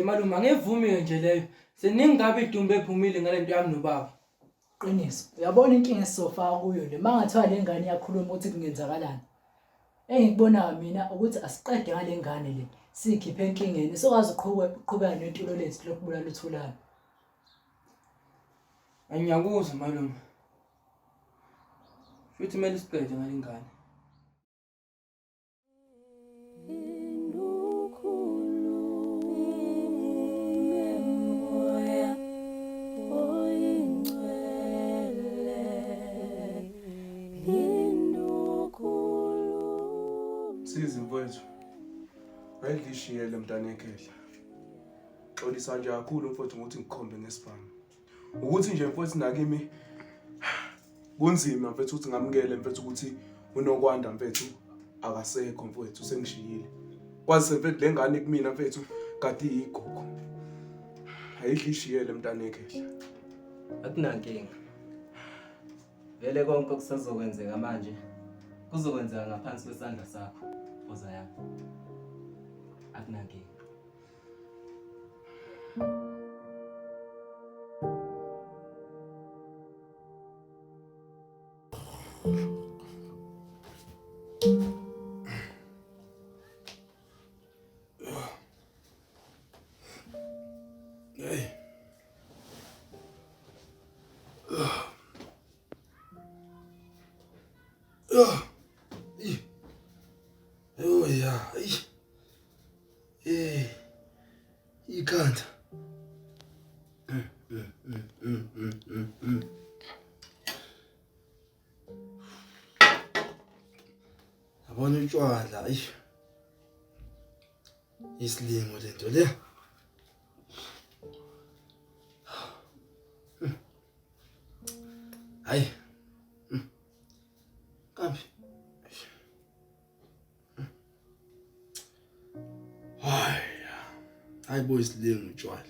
Malume angevumi nje leyo. Seningabe idumbe ephumile ngalento yami nobaba. Qiniso. Uyabona inkinga esizofaka kuyo le. Mangathiwa le ngane iyakhuluma ukuthi kungenzakalani. Engikubona mina ukuthi asiqede ngale ngane le. Sikhiphe enkingeni sokwazi uqhubeka nempilo lethu lokubulala uthulana. Angiyakuzwa malume. Futhi kumele siqede ngale ngane. Sizi mfowethu. Ayidlishiyele mntana ekhehla. Xolisa nje kakhulu mfowethu ukuthi ngikhombe ngesibhamu. Ukuthi nje mfowethu nakimi kunzima mfethu ukuthi ngamukele mfethu ukuthi unokwanda mfethu akasekho mfethu sengishiyile. Kwazi mfethu le ngane kumina mfethu kade iyigogo. Ayidlishiyele mntana ekhehla. Akunankinga. Vele konke okusazokwenzeka manje kuzokwenzeka ngaphansi kwesandla sakho, Mfoza yami. Akunankinga. Ikhanda. Abona utshwala, isilingo lento le. Hayi. Kambi. Hayi boy isilingo utshwala.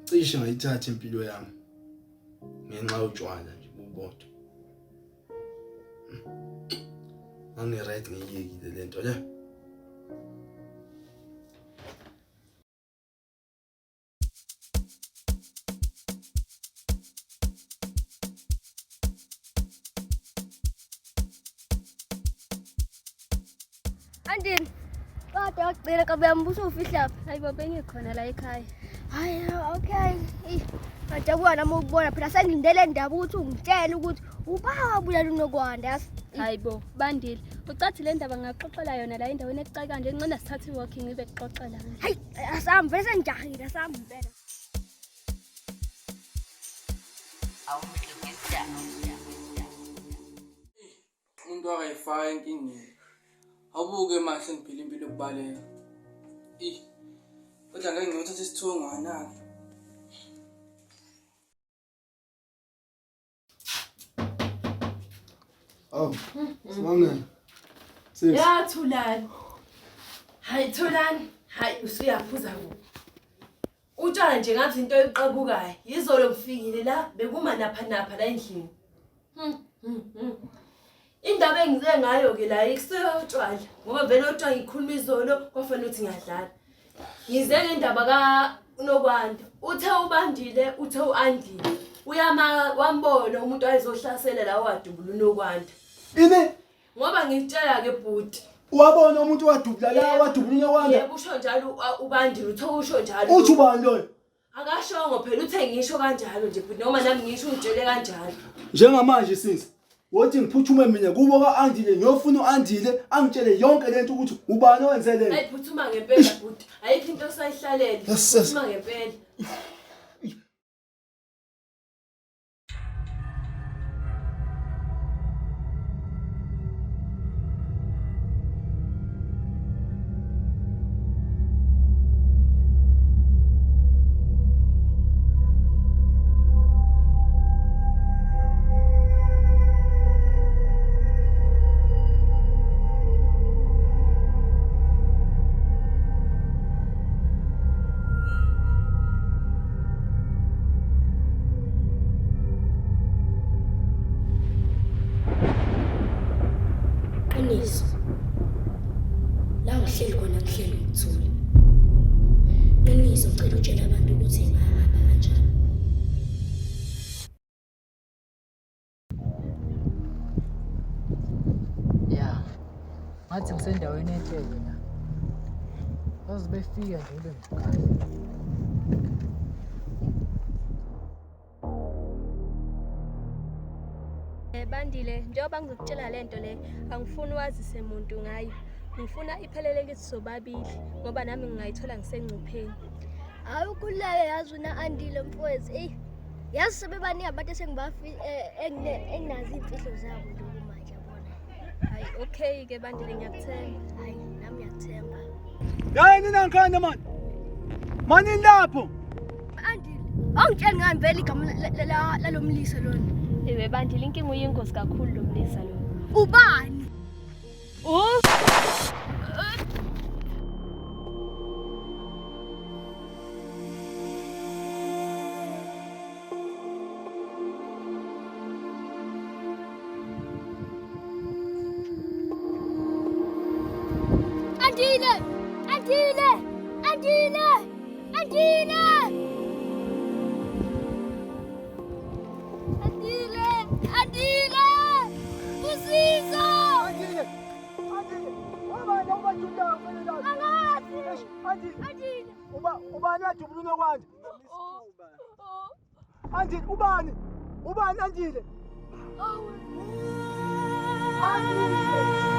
Cishe ngayithatha impilo yami. Ngenxa yotshwala nje bubodwa. Angirayit ngiyekile lento le. Andini. Kade wagcina kabuyambuso ufihla. Hayibo bengikhona la ekhaya. Hayi okay. Ngajabuka nami ukubona phela sengilindele indaba ukuthi ungitshele ukuthi ubabulala unokwanda yasi. Hayibo bandile. Ucathi le ndaba ngaxoxela yona la endaweni ecaka kanje nqina sithathe walking ibe xoxela. Hayi asambe bese ngijahile asambe impela. Umuntu akayifaka enkingeni. Awubuke manje sengiphila impilo yokubaleka. Kodwa ngeke ngiyothatha isithongwana. Oh, sibongela. Sis. Ya Thulani. Hayi Thulani, hayi usuyaphuza ngo. Utshana nje ngathi into eqabukayo. Yizolo ngifikile la bekuma napha la endlini. Indaba engize ngayo ke la ikuseyotshwala ngoba vele otshwa ngikhuluma izolo kwafanele uthi ngiyadlala. Ngize ngendaba ka unokwanda. Uthe ubandile, uthe uandile. Uyama wambona umuntu ayizohlasela la wadubula unokwanda. Ine Ngoba ngitshela ke bhuti. Wabona umuntu wadubula la wadubula unokwanda. Yebo usho njalo ubandile uthe usho njalo. Uthi ubani loyo? Akashongo phela uthe ngisho kanjalo nje bhuti noma nami ngisho ungitshele kanjalo. Njengamanje sisi. Wothi ngiphuthume mina kubo kaandile ngiyofuna uandile angitshele yonke lento ukuthi ubani owenze lento. Hayi phuthuma ngempela bhuti. Ayikho into osayihlalele. Phuthuma ngempela. Qiniso. La ngihleli khona ngihleli ngithule. noma ngizocela utshela abantu ukuthi ngahamba kanjani. Ya. Ngathi ngisendaweni enhle wena. Baze befika nje ube ngikahle. Bandile, njengoba ngizokutshela lento le, angifuni wazise umuntu ngayo. Ngifuna iphelele kithi sobabili ngoba nami ngingayithola ngisengcupheni. Hayi ukhuleke yazi una Andile mfowethu. Yazi sebebaningi abantu enginazi imfihlo zabo nje manje yabona. Hayi, okay ke Bandile, ngiyakuthemba. Hayi nami ngiyathemba. Yayini nankana mani? Mani lapho. Andile, awungitsheli ngani vele igama lalomlisa lona. Ewe Bandile, inkinga uyingozi kakhulu lo mlisa lo. Ubani? Andile! Andile! Andile! Andile! Andile! Andile! Usizo! Andile. Ubani ubajunda ngempela la? Angazi! Andile. Andile! Ubani ajubuluna kwanje? Andile ubani? Ubani Andile? Andile!